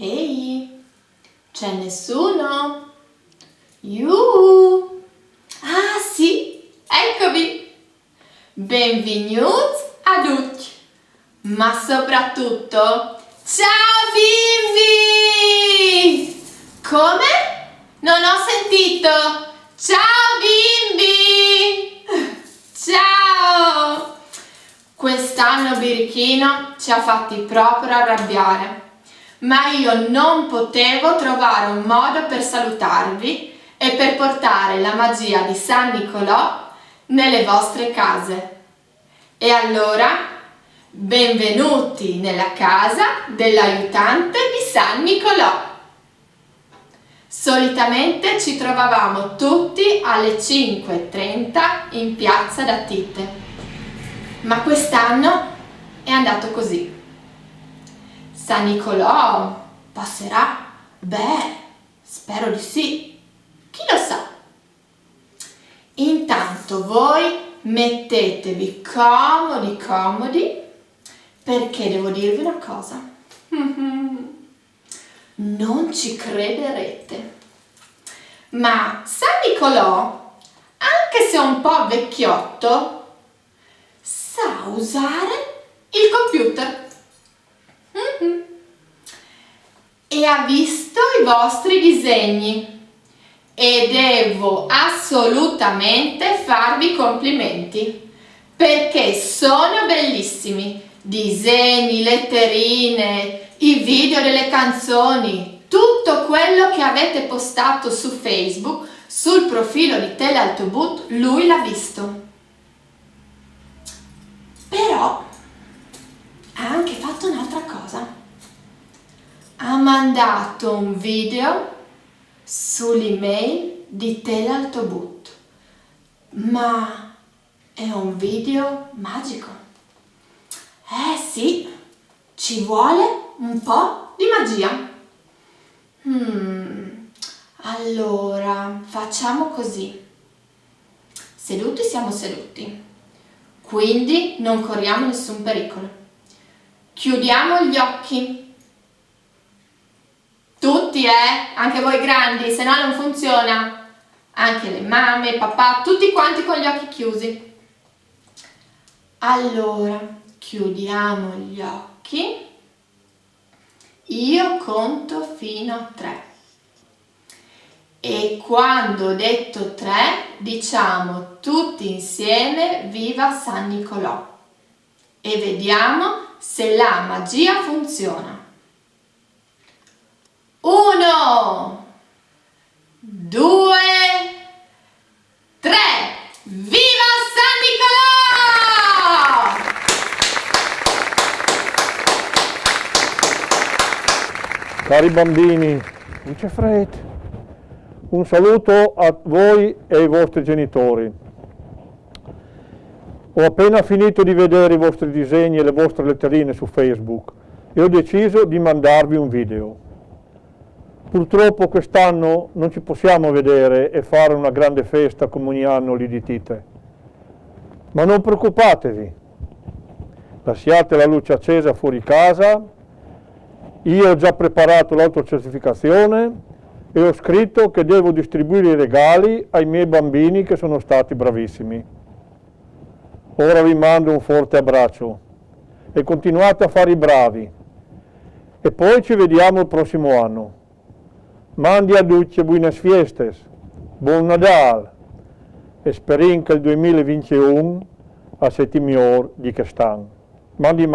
Ehi, c'è nessuno? Yuhu! Ah sì, eccovi! Benvenuti a tutti, ma soprattutto ciao bimbi! Come? Non ho sentito! Ciao bimbi! Ciao! Quest'anno Birichino ci ha fatti proprio arrabbiare, ma io non potevo trovare un modo per salutarvi e per portare la magia di San Nicolò nelle vostre case. E allora, benvenuti nella casa dell'aiutante di San Nicolò. Solitamente ci trovavamo tutti alle 5:30 in piazza da Tite, ma quest'anno è andato così. San Nicolò passerà? Beh, spero di sì. Chi lo sa? Intanto voi mettetevi comodi, perché devo dirvi una cosa. Non ci crederete, ma San Nicolò, anche se è un po' vecchiotto, sa usare il computer. E ha visto i vostri disegni e devo assolutamente farvi complimenti perché sono bellissimi. Disegni, letterine, i video delle canzoni, tutto quello che avete postato su Facebook, sul profilo di Telealtobut, lui l'ha visto. Però ha anche fatto un'altra cosa. Ha mandato un video sull'email di Telealtobut, ma è un video magico. Sì, ci vuole un po' di magia. Allora, facciamo così. Seduti siamo seduti, quindi non corriamo nessun pericolo. Chiudiamo gli occhi. Tutti, anche voi grandi, se no non funziona. Anche le mamme, il papà, tutti quanti con gli occhi chiusi. Allora, chiudiamo gli occhi. Io conto fino a 3. E quando ho detto 3, diciamo tutti insieme Viva San Nicolò. E vediamo se la magia funziona. 1, 2, 3. Viva San Nicolò! Cari bambini, non c'è fretta. Un saluto a voi e ai vostri genitori. Ho appena finito di vedere i vostri disegni e le vostre letterine su Facebook e ho deciso di mandarvi un video. Purtroppo quest'anno non ci possiamo vedere e fare una grande festa come ogni anno lì di Tite. Ma non preoccupatevi, lasciate la luce accesa fuori casa, io ho già preparato l'autocertificazione e ho scritto che devo distribuire i regali ai miei bambini che sono stati bravissimi. Ora vi mando un forte abbraccio e continuate a fare i bravi e poi ci vediamo il prossimo anno. Mandi a tutti buenas fiestas, buon Nadal e sperin che il 2021 a siete miglior di quest'anno. Mandi.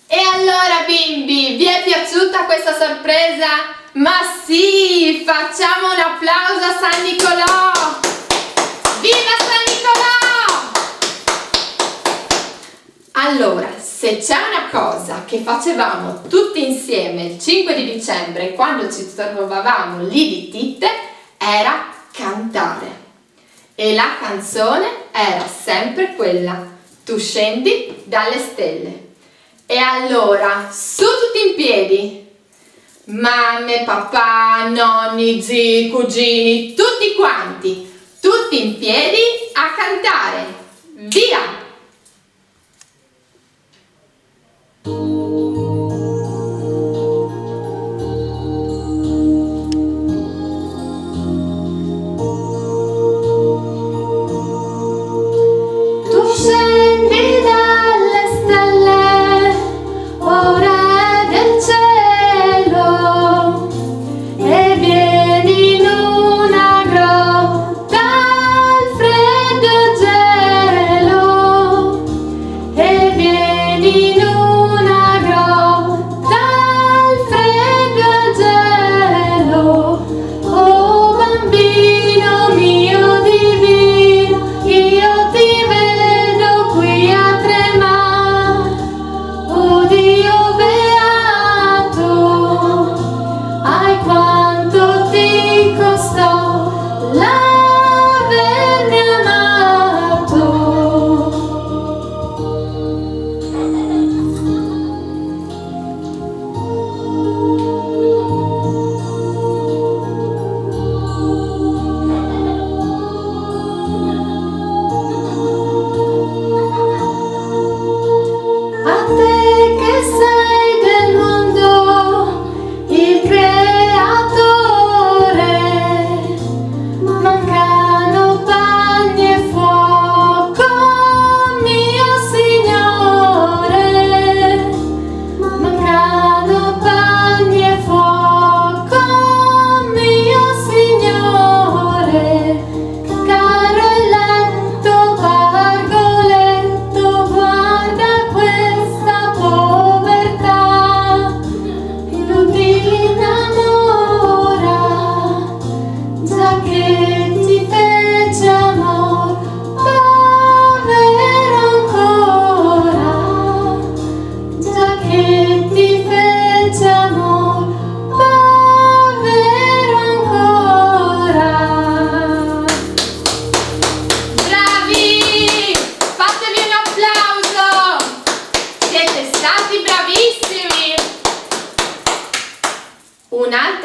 E allora bimbi, vi è piaciuta questa sorpresa? Ma sì, facciamo un applauso a San Nicolò! Viva San Nicolò! Allora, se c'è una cosa che facevamo tutti insieme il 5 di dicembre quando ci trovavamo lì di Tite era cantare. E la canzone era sempre quella: tu scendi dalle stelle. E allora, su tutti in piedi, mamme, papà, nonni, zii, cugini, tutti quanti, tutti in piedi a cantare. Via!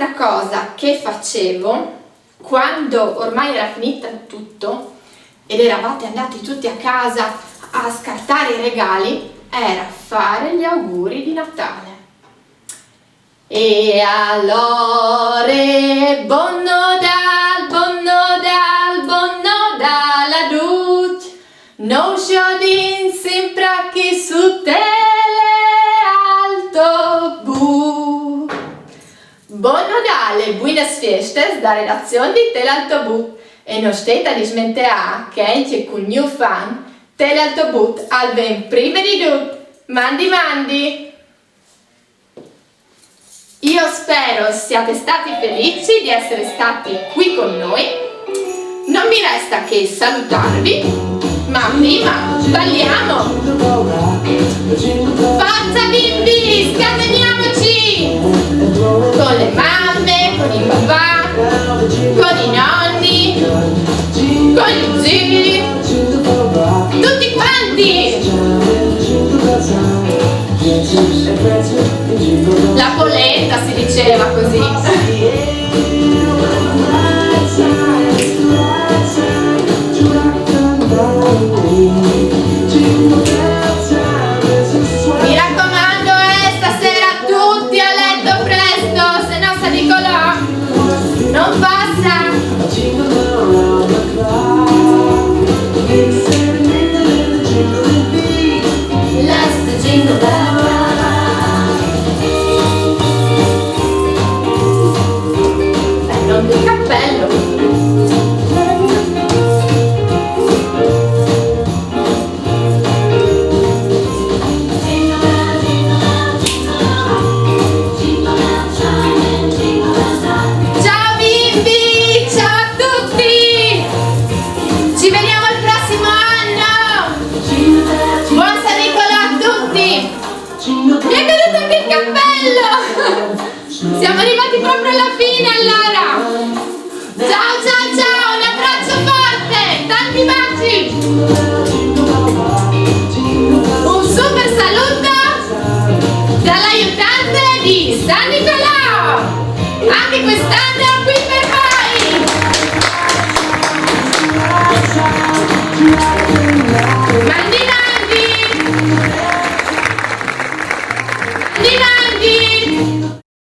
un'altra cosa che facevo quando ormai era finita tutto ed eravate andati tutti a casa a scartare i regali era fare gli auguri di Natale. E allora buon Nadal, buon Nadal, buon Nadal a tutti, non sciodin sempre che su telealtobus. Buon Nadal, buenas fiestas da redazione di Telealtobus e non state a dismentere che anche con new fan Telealtobus al ben prima di tutto. Mandi mandi! Io spero siate stati felici di essere stati qui con noi. Non mi resta che salutarvi, ma prima balliamo! Forza bimbi, scateniamoci! Con le mamme, con i papà, con i nonni, con gli zii, tutti quanti! La polenta si diceva così. Mi raccomando, stasera tutti a letto presto, se no sa di colà non passa. Il cappello. Ciao bimbi, ciao a tutti. Ci vediamo il prossimo anno. Buon San Nicolò a tutti. Mi è caduto anche il cappello. Siamo arrivati proprio alla fine allora! Ciao ciao ciao, un abbraccio forte, tanti baci!